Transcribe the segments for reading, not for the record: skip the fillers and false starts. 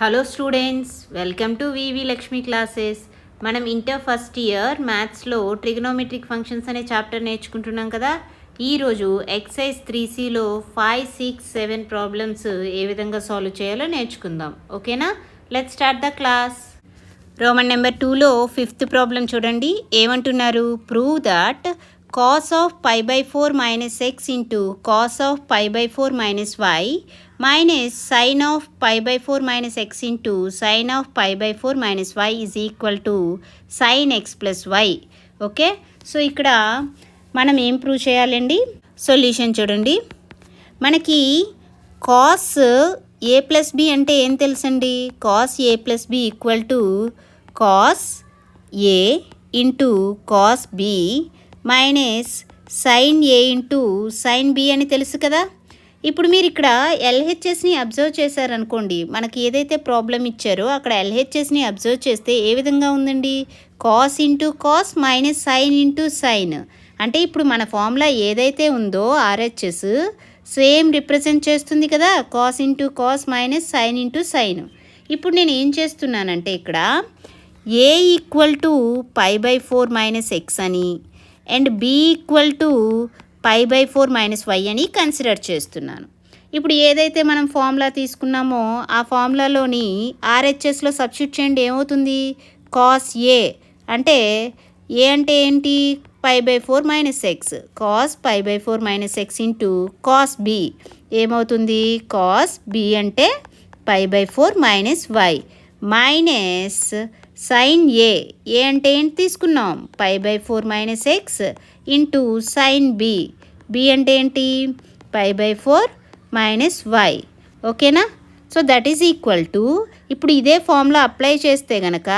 Hello students, welcome to VV Lakshmi classes. మనం inter first year మ్యాథ్స్లో trigonometric functions అనే chapter నేర్చుకుంటున్నాం కదా. ఈరోజు ఎక్సైజ్ 3Cలో 5, 6, 7 ప్రాబ్లమ్స్ ఏ విధంగా సాల్వ్ చేయాలో నేర్చుకుందాం. ఓకేనా? Let's start the class. Roman number 2లో 5th ప్రాబ్లం చూడండి. ఏమంటున్నారు? Prove that cos of pi by 4 minus x into cos of pi by 4 minus y minus sin of pi by 4 minus x into sin of pi by 4 minus y is equal to sin x plus y. Okay, so ఇక్కడ మనం ఏం prove చేయాలండి? Solution చూడండి. మనకి cos a plus b అంటే ఏం తెలుసండి? cos a plus b equal to cos a into cos b minus sine A into sine B అని తెలుసు కదా. ఇప్పుడు మీరు ఇక్కడ ఎల్హెచ్ఎస్ని అబ్జర్వ్ చేశారనుకోండి, మనకి ఏదైతే ప్రాబ్లం ఇచ్చారో అక్కడ ఎల్హెచ్ఎస్ని అబ్జర్వ్ చేస్తే ఏ విధంగా ఉందండి? Cos into cos minus sine into sine. అంటే ఇప్పుడు మన ఫార్ములా ఏదైతే ఉందో ఆర్హెచ్ఎస్ సేమ్ రిప్రజెంట్ చేస్తుంది కదా, cos into cos minus sine into sine. ఇప్పుడు నేను ఏం చేస్తున్నానంటే ఇక్కడ A equal to pi by 4 minus x అని and B equal to pi by 4 minus y అని కన్సిడర్ చేస్తున్నాను. ఇప్పుడు ఏదైతే మనం ఫార్ములా తీసుకున్నామో ఆ ఫార్ములాలోని ఆర్హెచ్ఎస్లో సబ్స్టిట్యూట్ చేయండి. ఏమవుతుంది? కాస్ ఏ అంటే ఏ అంటే ఏంటి? Pi by 4 minus x. Cos pi by 4 minus x into cos B ఏమవుతుంది? కాస్ బి అంటే pi by 4 minus y minus sine A. A అంటే ఏంటి తీసుకున్నాం? Pi by 4 minus x into sine B. B అంటే ఏంటి? Pi by 4 minus y. ఓకేనా? So that is equal to, ఇప్పుడు ఇదే ఫార్ములా అప్లై చేస్తే కనుక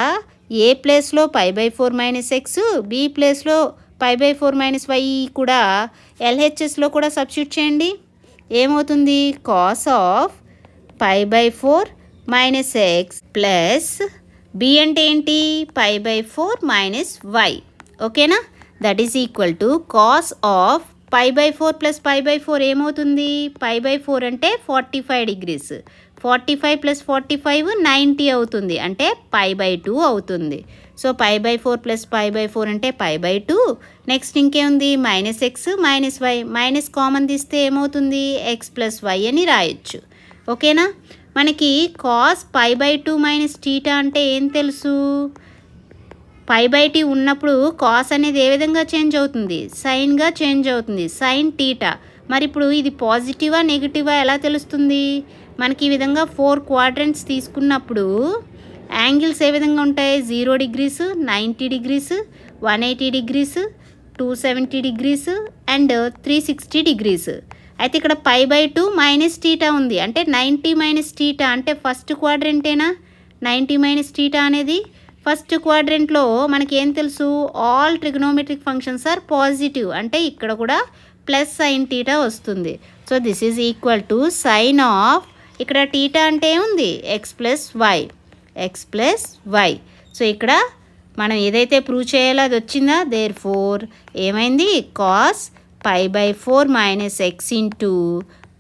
ఏ ప్లేస్లో pi by 4 minus x, B ప్లేస్లో పై బై 4 మైనస్ వై కూడా ఎల్హెచ్ఎస్లో కూడా సబ్స్టిట్యూట్ చేయండి. ఏమవుతుంది? Cos of pi by 4 minus x plus B అంటే ఏంటి? Pi by 4 minus y. ఓకేనా? That is equal to cos of pi by 4 plus pi by 4 ఏమవుతుంది? పై by 4 అంటే 45 డిగ్రీస్, 45 ప్లస్ 45 90 అవుతుంది, అంటే పై బై 2 అవుతుంది. So pi by 4 plus pi by 4 అంటే pi by 2. Next ఇంకేముంది? Minus x minus y, minus common తీస్తే ఏమవుతుంది? X plus y అని రాయొచ్చు. ఓకేనా? మనకి cos pi by 2 minus theta అంటే ఏం తెలుసు? పై బై టీ ఉన్నప్పుడు కాస్ అనేది ఏ విధంగా చేంజ్ అవుతుంది? సైన్గా చేంజ్ అవుతుంది, సైన్ టీటా. మరి ఇప్పుడు ఇది పాజిటివా నెగిటివా ఎలా తెలుస్తుంది? మనకి ఈ విధంగా 4 క్వాడ్రంట్స్ తీసుకున్నప్పుడు యాంగిల్స్ ఏ విధంగా ఉంటాయి? 0 degrees, 90 degrees, 180 degrees, 270 degrees and 360 degrees. అయితే ఇక్కడ పై బై 2 మైనస్ టీటా ఉంది, అంటే 90 మైనస్ టీటా అంటే ఫస్ట్ క్వాడ్రంటేనా? 90 మైనస్ టీటా అనేది ఫస్ట్ క్వాడ్రంట్లో మనకి ఏం తెలుసు? All trigonometric functions are positive, అంటే ఇక్కడ కూడా ప్లస్ సైన్ టీటా వస్తుంది. So this is equal to sine of, ఇక్కడ టీటా అంటే ఏముంది? X plus y, x plus y. So ఇక్కడ మనం ఏదైతే ప్రూవ్ చేయాలో అది వచ్చిందా? దేర్ ఫోర్ ఏమైంది? Cos pi by 4 minus x into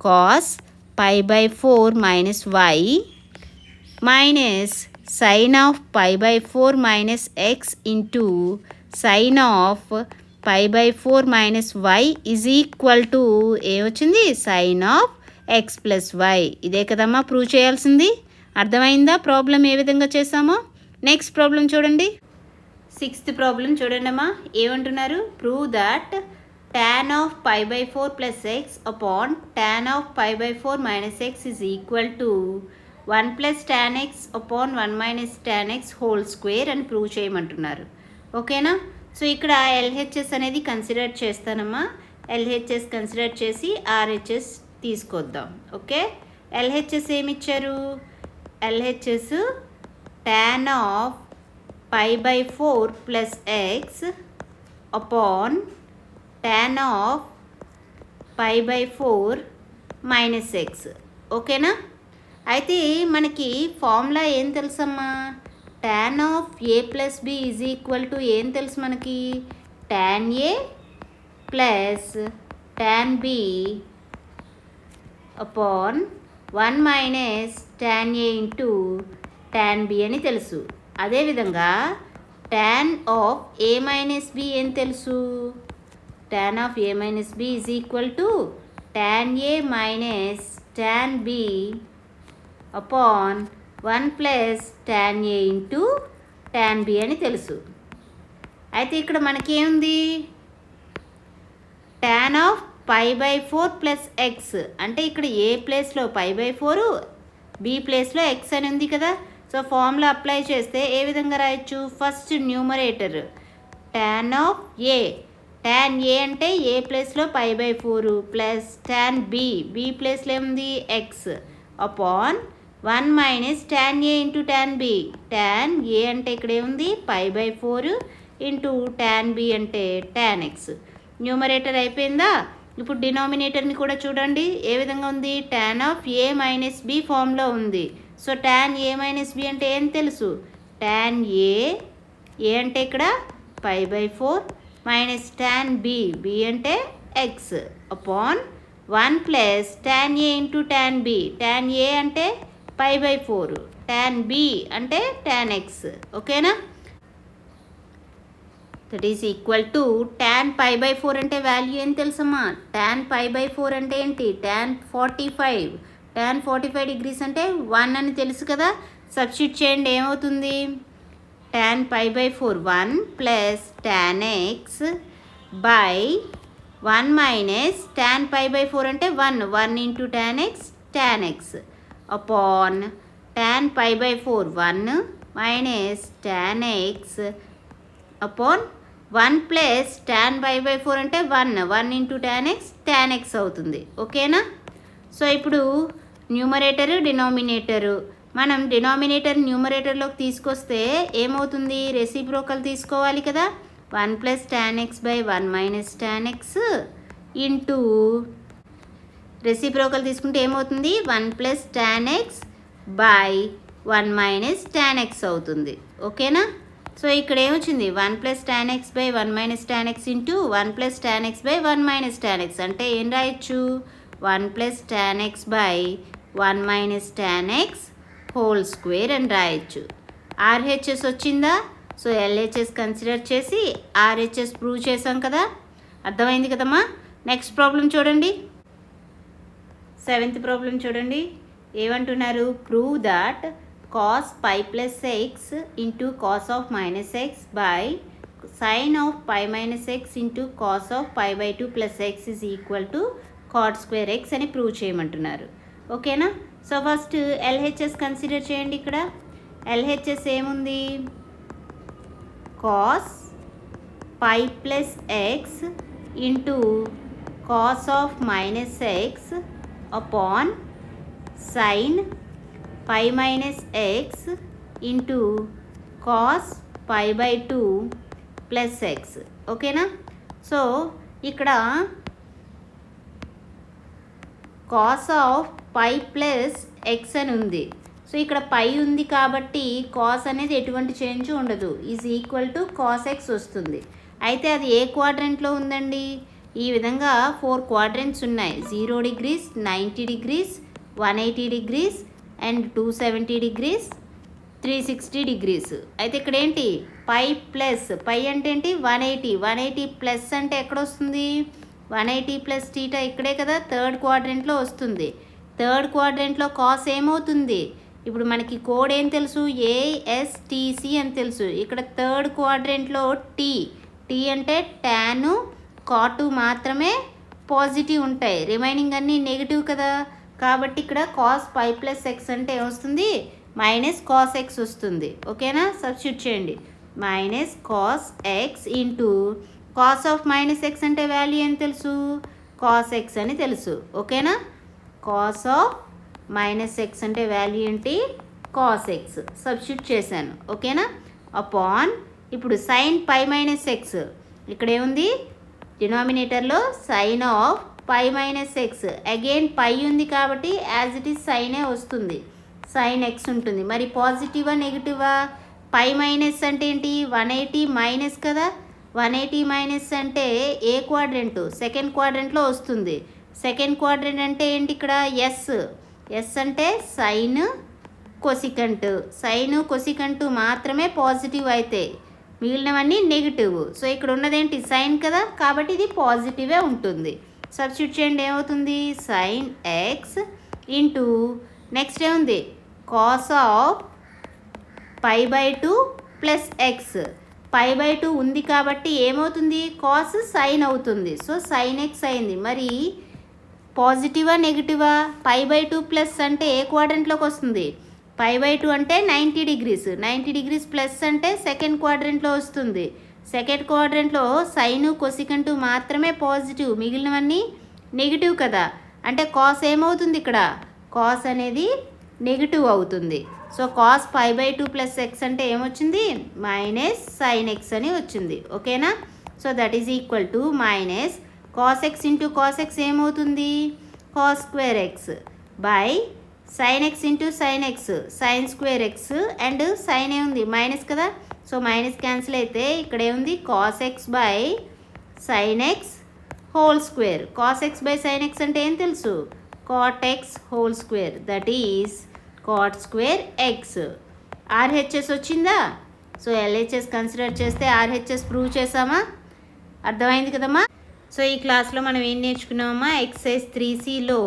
cos pi by 4 minus y minus sine of pi by 4 minus x into sine of pi by 4 minus y is equal to ఏమొచ్చింది? Sine of x plus y. ఇదే కదమ్మా prove చేయాల్సింది. అర్థమైందా problem ఏ విధంగా చేసామో? Next problem చూడండి. 6th problem చూడండి అమ్మా. ఏమంటున్నారు? Prove that tan of pi by 4 plus x upon tan of pi by 4 minus x is equal to 1 plus tan x upon 1 minus tan x whole square అని prove చేయమంటున్నారు. ఓకేనా? So ఇక్కడ LHS అనేది consider చేస్తానమ్మా. LHS consider చేసి RHS తీసుకొద్దాం. Okay, LHS ఏమిచ్చారు? LHS tan of pi by 4 plus x upon tan of pi by 4 minus x. ఓకేనా? అయితే మనకి ఫార్ములా ఏం తెలుసమ్మా? tan of A plus B is equal to ఏం తెలుసు మనకి? tan A plus tan B upon 1 minus tan A into tan B అని తెలుసు. అదేవిధంగా tan of A minus B ఏం తెలుసు? tan of A minus B is equal to tan A minus tan B upon 1 plus tan A into tan B అని తెలుసు. అయితే ఇక్కడ మనకేముంది? tan of π/4 plus X అంటే ఇక్కడ ఏ ప్లేస్లో π/4 బి ప్లేస్లో ఎక్స్ అని ఉంది కదా. సో ఫార్ములా అప్లై చేస్తే ఏ విధంగా రాయొచ్చు? First numerator tan of A, tan A అంటే ఏ ప్లేస్లో π/4 ప్లస్ tan బి ప్లేస్లో ఏముంది? X upon 1 minus tan A into tan B. tan A అంటే ఇక్కడ ఏముంది? π/4 ఇంటూ tan బి అంటే tan ఎక్స్. న్యూమరేటర్ అయిపోయిందా? ఇప్పుడు డినామినేటర్ని కూడా చూడండి ఏ విధంగా ఉంది? tan of A minus B ఫామ్లో ఉంది. So tan A minus B అంటే ఏం తెలుసు? tan ఏ అంటే ఇక్కడ π/4 మైనస్ tan బి అంటే X upon 1 plus tan A into tan B. tan A అంటే π/4, tan బి అంటే tan ఎక్స్. ఓకేనా? That is equal to tan π/4 అంటే వాల్యూ ఏం తెలుసమ్మా? tan π/4 అంటే ఏంటి? tan 45. tan 45 డిగ్రీస్ అంటే 1 అని తెలుసు కదా. సబ్స్టిట్యూట్ చేయండి ఏమవుతుంది? tan π/4 1 plus tan X by 1 minus tan π/4 అంటే 1 into tan X upon tan π/4 1 minus tan X upon 1 plus tan π/4 అంటే 1 ఇంటూ tan ఎక్స్ అవుతుంది. ఓకేనా? సో ఇప్పుడు న్యూమరేటరు డినామినేటరు మనం డినామినేటర్ న్యూమరేటర్లోకి తీసుకొస్తే ఏమవుతుంది? రెసిప్రోకల్ తీసుకోవాలి కదా. 1 plus tan X by 1 minus tan X into reciprocal తీసుకుంటే ఏమవుతుంది? 1 plus tan X by 1 minus tan X అవుతుంది. ఓకేనా? సో ఇక్కడ ఏమొచ్చింది? 1 plus tan X by 1 minus tan X into 1 plus tan X by 1 minus tan X అంటే ఏం రాయొచ్చు? 1 plus tan X by 1 minus tan X whole square అని రాయొచ్చు. RHS వచ్చిందా? సో ఎల్హెచ్ఎస్ కన్సిడర్ చేసి ఆర్హెచ్ఎస్ ప్రూవ్ చేసాం కదా. అర్థమైంది కదమ్మా. నెక్స్ట్ ప్రాబ్లం చూడండి. 7th ప్రాబ్లం చూడండి. ఏమంటున్నారు? Prove that cos pi plus x into cos of minus x by sin of pi minus x into cos of pi by 2 plus x is equal to cot square x అని prove చేయమంటున్నారు. ఓకేనా? So first LHS consider చేయండి. ఇక్కడ LHS ఏముంది? cos pi plus x into cos of minus x upon sin pi minus x into cos pi by 2 plus x. ఓకేనా? So ఇక్కడ cos of pi plus x అని ఉంది. So ఇక్కడ పై ఉంది కాబట్టి cos అనేది ఎటువంటి చేంజ్ ఉండదు. Is equal to cos x వస్తుంది. అయితే అది ఏ క్వాడ్రెంట్లో ఉందండి? ఈ విధంగా 4 క్వాడ్రెంట్స్ ఉన్నాయి. 0 degrees, 90 degrees, 180 degrees and 270 degrees, 360 degrees. అయితే ఇక్కడ ఏంటి? పై ప్లస్, పై అంటే ఏంటి? 180 ప్లస్ అంటే ఎక్కడ వస్తుంది? 180 ప్లస్ టీటా ఇక్కడే కదా, థర్డ్ క్వాడ్రెంట్లో వస్తుంది. థర్డ్ క్వాడ్రెంట్లో కాస్ ఏమవుతుంది? ఇప్పుడు మనకి కోడ్ ఏం తెలుసు? ఏఎస్టీసీ అని తెలుసు. ఇక్కడ థర్డ్ క్వాడ్రెంట్లో టీ అంటే టాను కాటు మాత్రమే పాజిటివ్ ఉంటాయి, రిమైనింగ్ అన్నీ నెగిటివ్ కదా. కాబట్టి ఇక్కడ కాస్ పై ప్లస్ ఎక్స్ అంటే ఏమొస్తుంది? మైనస్ కాస్ ఎక్స్ వస్తుంది. ఓకేనా? సబ్స్టిట్యూట్ చేయండి. Minus cos x into cos of minus X అంటే వాల్యూ ఏం తెలుసు? కాస్ ఎక్స్ అని తెలుసు. ఓకేనా? కాస్ ఆఫ్ మైనస్ ఎక్స్ అంటే వాల్యూ ఏంటి? కాస్ ఎక్స్ సబ్స్టిట్యూట్ చేశాను. ఓకేనా? అపాన్ ఇప్పుడు సైన్ పై మైనస్ ఎక్స్ ఇక్కడ ఏముంది? డినామినేటర్లో sine of pi minus x, again pi ఉంది కాబట్టి యాజ్ ఇట్ ఈస్ సైనే వస్తుంది, సైన్ ఎక్స్ ఉంటుంది. మరి పాజిటివా నెగిటివా? పై మైనస్ అంటే ఏంటి? 180 మైనస్ కదా. 180 మైనస్ అంటే ఏ క్వాడ్రెంట్? సెకండ్ క్వాడ్రెంట్లో వస్తుంది. సెకండ్ క్వాడ్రెంట్ అంటే ఏంటి? ఇక్కడ ఎస్. ఎస్ అంటే సైన్ కొసికంట్. సైన్ కొసికంట్ మాత్రమే పాజిటివ్ అయితే మిగిలినవన్నీ నెగిటివ్. సో ఇక్కడ ఉన్నదేంటి సైన్ కదా, కాబట్టి ఇది పాజిటివే ఉంటుంది. సబ్స్టిట్యూట్ చేయండి, ఏమవుతుంది సైన్ ఎక్స్ ఇంటూ నెక్స్ట్ ఏముంది కాస్ ఆఫ్ π/2 ప్లస్ ఎక్స్. π/2 ఉంది కాబట్టి ఏమవుతుంది కాస్ సైన్ అవుతుంది. సో సైన్ ఎక్స్ అయింది. మరి పాజిటివా నెగిటివా? π/2 ప్లస్ అంటే ఏ క్వాడ్రంట్లోకి వస్తుంది? π/2 అంటే 90 డిగ్రీస్. 90 డిగ్రీస్ ప్లస్ అంటే సెకండ్ క్వాడ్రంట్లో వస్తుంది. సెకండ్ క్వాడ్రంట్లో సైను కొసికంటు మాత్రమే పాజిటివ్, మిగిలినవన్నీ నెగిటివ్ కదా. అంటే కాస్ ఏమవుతుంది ఇక్కడ? కాస్ అనేది నెగిటివ్ అవుతుంది. సో కాస్ π/2 ప్లస్ ఎక్స్ అంటే ఏమొచ్చింది? మైనస్ సైన్ ఎక్స్ అని వచ్చింది. ఓకేనా? So that is equal to minus cos x into cos x ఏమవుతుంది? Cos square x by sine x into sine x sine square x. And sine ఏముంది minus కదా, so minus cancel అయితే ఇక్కడ ఏముంది cos x by sine x whole square. Cos x by sine x అంటే ఏం తెలుసు? Cot x whole square, that is cot square x. RHS వచ్చిందా? So LHS consider చేస్తే ఆర్హెచ్ఎస్ ప్రూవ్ చేసామా? అర్థమైంది కదమ్మా? సో ఈ క్లాస్లో మనం ఏం నేర్చుకున్నామమ్మా? ఎక్సర్సైజ్ 3Cలో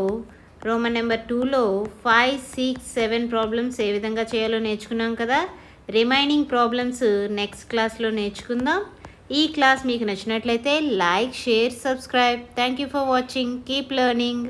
రోమన్ నెంబర్ 2లో 5, 6, 7 ప్రాబ్లమ్స్ ఏ విధంగా చేయాలో నేర్చుకున్నాం కదా. రిమైనింగ్ ప్రాబ్లమ్స్ నెక్స్ట్ క్లాస్లో నేర్చుకుందాం. ఈ క్లాస్ మీకు నచ్చినట్లయితే like, share, subscribe. Thank you for watching. Keep learning.